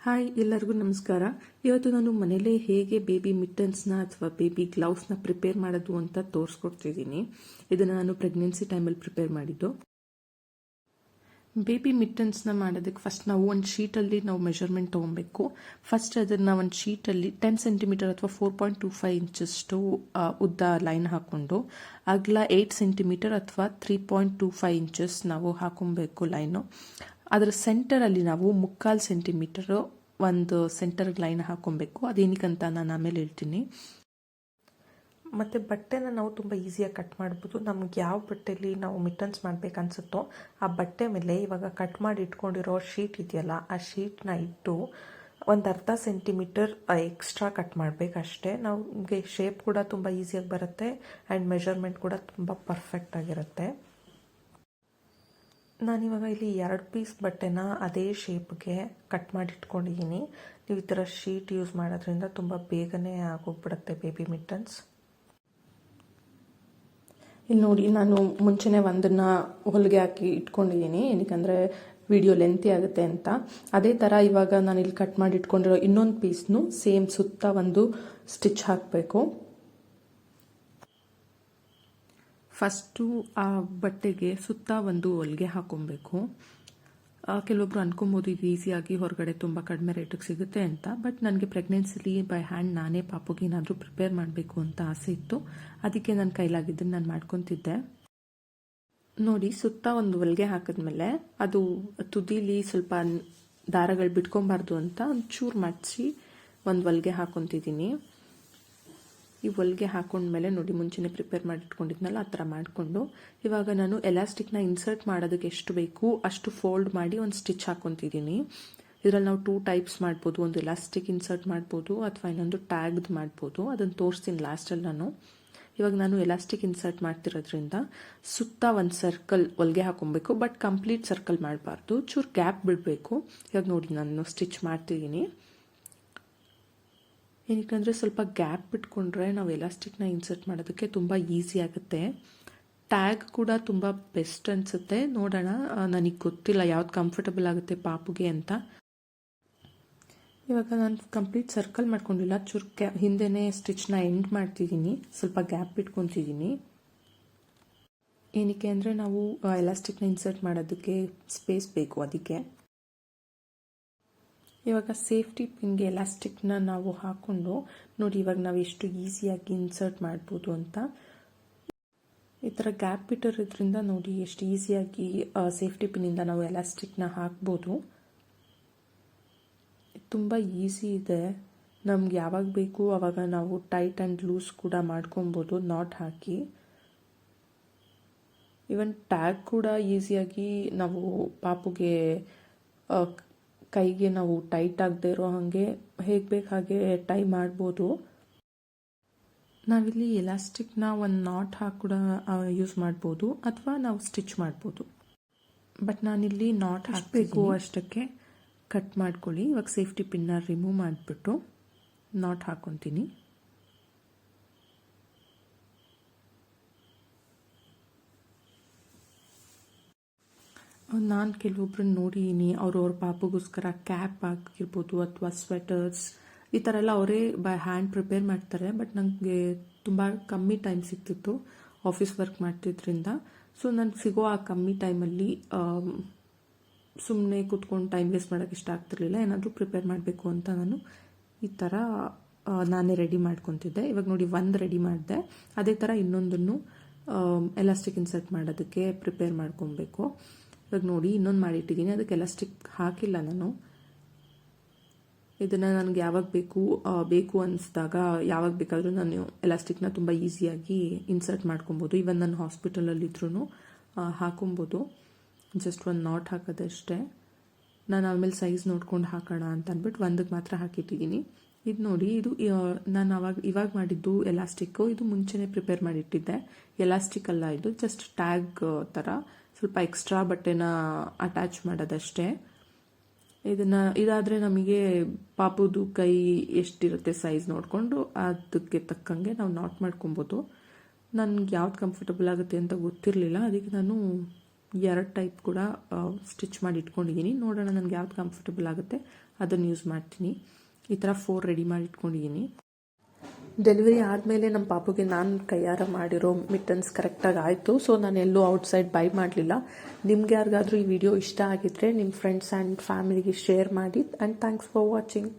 Hi, ಎಲ್ಲರಿಗೂ ನಮಸ್ಕಾರ. ಇವತ್ತು ನಾನು ಮನೇಲೇ ಹೇಗೆ ಬೇಬಿ ಮಿಟ್ಟನ್ಸ್ನ ಅಥವಾ ಬೇಬಿ ಗ್ಲೌಸ್ನ ಪ್ರಿಪೇರ್ ಮಾಡೋದು ಅಂತ ತೋರಿಸ್ಕೊಡ್ತಿದ್ದೀನಿ. ಇದನ್ನು ನಾನು ಪ್ರೆಗ್ನೆನ್ಸಿ ಟೈಮಲ್ಲಿ ಪ್ರಿಪೇರ್ ಮಾಡಿದ್ದು. ಬೇಬಿ ಮಿಟ್ಟನ್ಸ್ನ ಮಾಡೋದಕ್ಕೆ ಫಸ್ಟ್ ನಾವು ಒಂದು ಶೀಟಲ್ಲಿ ನಾವು ಮೆಷರ್ಮೆಂಟ್ ತೊಗೊಬೇಕು. ಫಸ್ಟ್ ಅದನ್ನು ಒಂದು ಶೀಟಲ್ಲಿ 10 ಸೆಂಟಿಮೀಟರ್ ಅಥವಾ 4.25 ಇಂಚಷ್ಟು ಉದ್ದ ಲೈನ್ ಹಾಕ್ಕೊಂಡು ಅಗಲ 8 ಸೆಂಟಿಮೀಟರ್ ಅಥವಾ 3.25 ಇಂಚಸ್ ನಾವು ಹಾಕೊಬೇಕು ಲೈನು. ಅದರ ಸೆಂಟರಲ್ಲಿ ನಾವು 3/4 ಸೆಂಟಿಮೀಟರ್ ಒಂದು ಸೆಂಟರ್ ಲೈನ್ ಹಾಕೊಬೇಕು. ಅದೇನಕ್ಕಂತ ನಾನು ಆಮೇಲೆ ಹೇಳ್ತೀನಿ. ಮತ್ತು ಬಟ್ಟೆನ ನಾವು ತುಂಬ ಈಸಿಯಾಗಿ ಕಟ್ ಮಾಡ್ಬೋದು. ನಮ್ಗೆ ಯಾವ ಬಟ್ಟೆಯಲ್ಲಿ ನಾವು ಮಿಟ್ಟನ್ಸ್ ಮಾಡಬೇಕನ್ಸುತ್ತೋ ಆ ಬಟ್ಟೆ ಮೇಲೆ ಇವಾಗ ಕಟ್ ಮಾಡಿ ಇಟ್ಕೊಂಡಿರೋ ಶೀಟ್ ಇದೆಯಲ್ಲ, ಆ ಶೀಟ್ನ ಇಟ್ಟು ಒಂದು ಅರ್ಧ ಸೆಂಟಿಮೀಟರ್ ಎಕ್ಸ್ಟ್ರಾ ಕಟ್ ಮಾಡಬೇಕಷ್ಟೇ. ನಮಗೆ ಶೇಪ್ ಕೂಡ ತುಂಬ ಈಸಿಯಾಗಿ ಬರುತ್ತೆ ಆ್ಯಂಡ್ ಮೆಷರ್ಮೆಂಟ್ ಕೂಡ ತುಂಬ ಪರ್ಫೆಕ್ಟಾಗಿರುತ್ತೆ. ನಾನಿವಾಗ ಇಲ್ಲಿ 2 ಪೀಸ್ ಬಟ್ಟೆನ ಅದೇ ಶೇಪ್ಗೆ ಕಟ್ ಮಾಡಿ ಇಟ್ಕೊಂಡಿದ್ದೀನಿ. ನೀವು ಈ ಥರ ಶೀಟ್ ಯೂಸ್ ಮಾಡೋದ್ರಿಂದ ತುಂಬ ಬೇಗನೆ ಆಗೋಗ್ಬಿಡುತ್ತೆ ಬೇಬಿ ಮಿಟ್ಟನ್ಸ್. ಇಲ್ಲಿ ನೋಡಿ, ನಾನು ಮುಂಚೆನೇ ಒಂದನ್ನು ಹೊಲಿಗೆ ಹಾಕಿ ಇಟ್ಕೊಂಡಿದ್ದೀನಿ, ಏನಕ್ಕಂದರೆ ವಿಡಿಯೋ ಲೆಂತಿ ಆಗುತ್ತೆ ಅಂತ. ಅದೇ ಥರ ಇವಾಗ ನಾನು ಇಲ್ಲಿ ಕಟ್ ಮಾಡಿ ಇಟ್ಕೊಂಡಿರೋ ಇನ್ನೊಂದು ಪೀಸ್ನು ಸೇಮ್ ಸುತ್ತ ಒಂದು ಸ್ಟಿಚ್ ಹಾಕಬೇಕು. ಫಸ್ಟು ಆ ಬಟ್ಟೆಗೆ ಸುತ್ತ ಒಂದು ಹೊಲಿಗೆ ಹಾಕೊಬೇಕು. ಕೆಲವೊಬ್ರು ಅನ್ಕೊಬೋದು ಇದು ಈಸಿಯಾಗಿ ಹೊರಗಡೆ ತುಂಬ ಕಡಿಮೆ ರೇಟಿಗೆ ಸಿಗುತ್ತೆ ಅಂತ. ಬಟ್ ನನಗೆ ಪ್ರೆಗ್ನೆನ್ಸಿಲಿ ಬೈ ಹ್ಯಾಂಡ್ ನಾನೇ ಪಾಪುಗೆ ಏನಾದರೂ ಪ್ರಿಪೇರ್ ಮಾಡಬೇಕು ಅಂತ ಆಸೆ ಇತ್ತು. ಅದಕ್ಕೆ ನನ್ನ ಕೈಲಾಗಿದ್ದನ್ನು ನಾನು ಮಾಡ್ಕೊತಿದ್ದೆ. ನೋಡಿ, ಸುತ್ತ ಒಂದು ಹೊಲಿಗೆ ಹಾಕಿದ್ಮೇಲೆ ಅದು ತುದಿಲಿ ಸ್ವಲ್ಪ ದಾರಗಳು ಬಿಟ್ಕೊಬಾರ್ದು ಅಂತ ಒಂಚೂರು ಮಡ್ಚಿ ಒಂದು ಹೊಲಿಗೆ ಹಾಕೊತಿದ್ದೀನಿ. ಈ ಹೊಲಿಗೆ ಹಾಕೊಂಡ್ಮೇಲೆ ನೋಡಿ, ಮುಂಚೆನೇ ಪ್ರಿಪೇರ್ ಮಾಡಿ ಇಟ್ಕೊಂಡಿದ್ನಲ್ಲ ಆ ಥರ ಮಾಡಿಕೊಂಡು ಇವಾಗ ನಾನು ಎಲಾಸ್ಟಿಕ್ನ ಇನ್ಸರ್ಟ್ ಮಾಡೋದಕ್ಕೆ ಎಷ್ಟು ಬೇಕು ಅಷ್ಟು ಫೋಲ್ಡ್ ಮಾಡಿ ಒಂದು ಸ್ಟಿಚ್ ಹಾಕೊತಿದ್ದೀನಿ. ಇದರಲ್ಲಿ ನಾವು 2 ಟೈಪ್ಸ್ ಮಾಡ್ಬೋದು. ಒಂದು ಎಲಾಸ್ಟಿಕ್ ಇನ್ಸರ್ಟ್ ಮಾಡ್ಬೋದು ಅಥವಾ ಇನ್ನೊಂದು ಟ್ಯಾಗ್ದು ಮಾಡ್ಬೋದು. ಅದನ್ನು ತೋರಿಸ್ತೀನಿ ಲಾಸ್ಟಲ್ಲಿ ನಾನು. ಇವಾಗ ನಾನು ಎಲಾಸ್ಟಿಕ್ ಇನ್ಸರ್ಟ್ ಮಾಡ್ತಿರೋದ್ರಿಂದ ಸುತ್ತ ಒಂದು ಸರ್ಕಲ್ ಹೊಲಿಗೆ ಹಾಕೊಬೇಕು. ಬಟ್ ಕಂಪ್ಲೀಟ್ ಸರ್ಕಲ್ ಮಾಡಬಾರ್ದು, ಚೂರು ಗ್ಯಾಪ್ ಬಿಡಬೇಕು. ಇವಾಗ ನೋಡಿ, ನಾನು ಸ್ಟಿಚ್ ಮಾಡ್ತಿದ್ದೀನಿ. ಏನಕ್ಕಂದರೆ ಸ್ವಲ್ಪ ಗ್ಯಾಪ್ ಬಿಟ್ಕೊಂಡ್ರೆ ನಾವು ಎಲಾಸ್ಟಿಕ್ನ ಇನ್ಸರ್ಟ್ ಮಾಡೋದಕ್ಕೆ ತುಂಬ ಈಸಿ ಆಗುತ್ತೆ. ಟ್ಯಾಗ್ ಕೂಡ ತುಂಬ ಬೆಸ್ಟ್ ಅನಿಸುತ್ತೆ. ನೋಡೋಣ, ನನಗೆ ಗೊತ್ತಿಲ್ಲ ಯಾವ್ದು ಕಂಫರ್ಟಬಲ್ ಆಗುತ್ತೆ ಪಾಪುಗೆ ಅಂತ. ಇವಾಗ ನಾನು ಕಂಪ್ಲೀಟ್ ಸರ್ಕಲ್ ಮಾಡ್ಕೊಂಡಿಲ್ಲ, ಚೂರು ಹಿಂದೆನೇ ಸ್ಟಿಚ್ನ ಎಂಡ್ ಮಾಡ್ತಿದ್ದೀನಿ, ಸ್ವಲ್ಪ ಗ್ಯಾಪ್ ಬಿಟ್ಕೊತಿದ್ದೀನಿ. ಏನಕ್ಕೆ ಅಂದರೆ ನಾವು ಎಲಾಸ್ಟಿಕ್ನ ಇನ್ಸರ್ಟ್ ಮಾಡೋದಕ್ಕೆ ಸ್ಪೇಸ್ ಬೇಕು, ಅದಕ್ಕೆ. ಇವಾಗ ಸೇಫ್ಟಿ ಪಿನ್ಗೆ ಎಲಾಸ್ಟಿಕ್ನ ನಾವು ಹಾಕ್ಕೊಂಡು ನೋಡಿ, ಇವಾಗ ನಾವು ಎಷ್ಟು ಈಸಿಯಾಗಿ ಇನ್ಸರ್ಟ್ ಮಾಡ್ಬೋದು ಅಂತ. ಈ ಥರ ಗ್ಯಾಪ್ ಬಿಟ್ಟಿರೋದ್ರಿಂದ ನೋಡಿ ಎಷ್ಟು ಈಸಿಯಾಗಿ ಸೇಫ್ಟಿ ಪಿನ್ನಿಂದ ನಾವು ಎಲಾಸ್ಟಿಕ್ನ ಹಾಕ್ಬೋದು. ತುಂಬ ಈಸಿ ಇದೆ. ನಮ್ಗೆ ಯಾವಾಗ ಬೇಕು ಆವಾಗ ನಾವು ಟೈಟ್ ಆ್ಯಂಡ್ ಲೂಸ್ ಕೂಡ ಮಾಡ್ಕೊಬೋದು ನಾಟ್ ಹಾಕಿ. ಇವನ್ ಟ್ಯಾಗ್ ಕೂಡ ಈಸಿಯಾಗಿ ನಾವು ಪಾಪುಗೆ ಕೈಗೆ ನಾವು ಟೈಟ್ ಆಗದೆ ಇರೋ ಹಾಗೆ ಹೇಗೆ ಬೇಕು ಹಾಗೆ ಟೈ ಮಾಡ್ಬೋದು. ನಾವಿಲ್ಲಿ ಎಲಾಸ್ಟಿಕ್ನ ಒಂದು ನಾಟ್ ಹಾಕಿ ಕೂಡ ಯೂಸ್ ಮಾಡ್ಬೋದು ಅಥವಾ ನಾವು ಸ್ಟಿಚ್ ಮಾಡ್ಬೋದು. ಬಟ್ ನಾನಿಲ್ಲಿ ನಾಟ್ ಹಾಕಬೇಕು ಅಷ್ಟಕ್ಕೆ ಕಟ್ ಮಾಡ್ಕೊಳ್ಳಿ. ಇವಾಗ ಸೇಫ್ಟಿ ಪಿನ್ನ ರಿಮೂವ್ ಮಾಡಿಬಿಟ್ಟು ನಾಟ್ ಹಾಕ್ಕೊತೀನಿ. ನಾನು ಕೆಲವೊಬ್ರನ್ನ ನೋಡಿದ್ದೀನಿ, ಅವ್ರವ್ರ ಪಾಪುಗೋಸ್ಕರ ಕ್ಯಾಪ್ ಹಾಕಿರ್ಬೋದು ಅಥವಾ ಸ್ವೆಟರ್ಸ್ ಈ ಥರ ಎಲ್ಲ ಅವರೇ ಬೈ ಹ್ಯಾಂಡ್ ಪ್ರಿಪೇರ್ ಮಾಡ್ತಾರೆ. ಬಟ್ ನನಗೆ ತುಂಬ ಕಮ್ಮಿ ಟೈಮ್ ಸಿಗ್ತಿತ್ತು ಆಫೀಸ್ ವರ್ಕ್ ಮಾಡ್ತಿದ್ರಿಂದ. ಸೊ ನನಗೆ ಸಿಗೋ ಆ ಕಮ್ಮಿ ಟೈಮಲ್ಲಿ ಸುಮ್ಮನೆ ಕೂತ್ಕೊಂಡು ಟೈಮ್ ವೇಸ್ಟ್ ಮಾಡೋಕ್ಕೆ ಇಷ್ಟ ಆಗ್ತಿರ್ಲಿಲ್ಲ. ಏನಾದರೂ ಪ್ರಿಪೇರ್ ಮಾಡಬೇಕು ಅಂತ ನಾನು ಈ ಥರ ನಾನೇ ರೆಡಿ ಮಾಡ್ಕೊತಿದ್ದೆ. ಇವಾಗ ನೋಡಿ, ಒಂದು ರೆಡಿ ಮಾಡಿದೆ. ಅದೇ ಥರ ಇನ್ನೊಂದನ್ನು ಎಲಾಸ್ಟಿಕ್ ಇನ್ಸರ್ಟ್ ಮಾಡೋದಕ್ಕೆ ಪ್ರಿಪೇರ್ ಮಾಡ್ಕೊಬೇಕು. ಇವಾಗ ನೋಡಿ, ಇನ್ನೊಂದು ಮಾಡಿಟ್ಟಿದ್ದೀನಿ, ಅದಕ್ಕೆ ಎಲಾಸ್ಟಿಕ್ ಹಾಕಿಲ್ಲ ನಾನು. ಇದನ್ನು ನನಗೆ ಯಾವಾಗ ಬೇಕು ಅನಿಸಿದಾಗ ಯಾವಾಗ ಬೇಕಾದರೂ ನಾನು ಎಲಾಸ್ಟಿಕ್ನ ತುಂಬ ಈಸಿಯಾಗಿ ಇನ್ಸರ್ಟ್ ಮಾಡ್ಕೊಬೋದು. ಇವನ್ ನಾನು ಹಾಸ್ಪಿಟಲಲ್ಲಿದ್ರೂ ಹಾಕೊಬೋದು. ಜಸ್ಟ್ ಒಂದು ನಾಟ್ ಹಾಕೋದಷ್ಟೇ. ನಾನು ಆಮೇಲೆ ಸೈಜ್ ನೋಡ್ಕೊಂಡು ಹಾಕೋಣ ಅಂತ ಅಂದ್ಬಿಟ್ಟು ಒಂದಕ್ಕೆ ಮಾತ್ರ ಹಾಕಿಟ್ಟಿದ್ದೀನಿ. ಇದು ನೋಡಿ, ಇದು ನಾನು ಇವಾಗ ಮಾಡಿದ್ದು ಎಲಾಸ್ಟಿಕ್ಕು. ಇದು ಮುಂಚೆನೇ ಪ್ರಿಪೇರ್ ಮಾಡಿಟ್ಟಿದ್ದೆ. ಎಲಾಸ್ಟಿಕ್ ಅಲ್ಲ, ಇದು ಜಸ್ಟ್ ಟ್ಯಾಗ್ ಥರ ಸ್ವಲ್ಪ ಎಕ್ಸ್ಟ್ರಾ ಬಟ್ಟೆನ ಅಟ್ಯಾಚ್ ಮಾಡೋದಷ್ಟೇ. ಇದಾದರೆ ನಮಗೆ ಪಾಪುದು ಕೈ ಎಷ್ಟಿರುತ್ತೆ ಸೈಜ್ ನೋಡಿಕೊಂಡು ಅದಕ್ಕೆ ತಕ್ಕಂಗೆ ನಾವು ನಾಟ್ ಮಾಡ್ಕೊಬೋದು. ನನಗೆ ಯಾವ್ದು ಕಂಫರ್ಟಬಲ್ ಆಗುತ್ತೆ ಅಂತ ಗೊತ್ತಿರಲಿಲ್ಲ, ಅದಕ್ಕೆ ನಾನು 2 ಟೈಪ್ ಕೂಡ ಸ್ಟಿಚ್ ಮಾಡಿ ಇಟ್ಕೊಂಡಿದ್ದೀನಿ. ನೋಡೋಣ ನನಗೆ ಯಾವ್ದು ಕಂಫರ್ಟಬಲ್ ಆಗುತ್ತೆ ಅದನ್ನು ಯೂಸ್ ಮಾಡ್ತೀನಿ. ಈ ಥರ 4 ರೆಡಿ ಮಾಡಿ ಇಟ್ಕೊಂಡಿದ್ದೀನಿ. ಡೆಲಿವರಿ ಆದಮೇಲೆ ನಮ್ಮ ಪಾಪುಗೆ ನಾನು ಕೈಯಾರ ಮಾಡಿರೋ ಮಿಟ್ಟನ್ಸ್ ಕರೆಕ್ಟಾಗಿ ಆಯಿತು. ಸೊ ನಾನು ಎಲ್ಲೂ ಔಟ್ಸೈಡ್ ಬೈ ಮಾಡಲಿಲ್ಲ. ನಿಮ್ಗೆ ಯಾರಿಗಾದರೂ ಈ ವಿಡಿಯೋ ಇಷ್ಟ ಆಗಿದ್ದರೆ ನಿಮ್ಮ ಫ್ರೆಂಡ್ಸ್ ಆ್ಯಂಡ್ ಫ್ಯಾಮಿಲಿಗೆ ಶೇರ್ ಮಾಡಿ. And thanks for watching.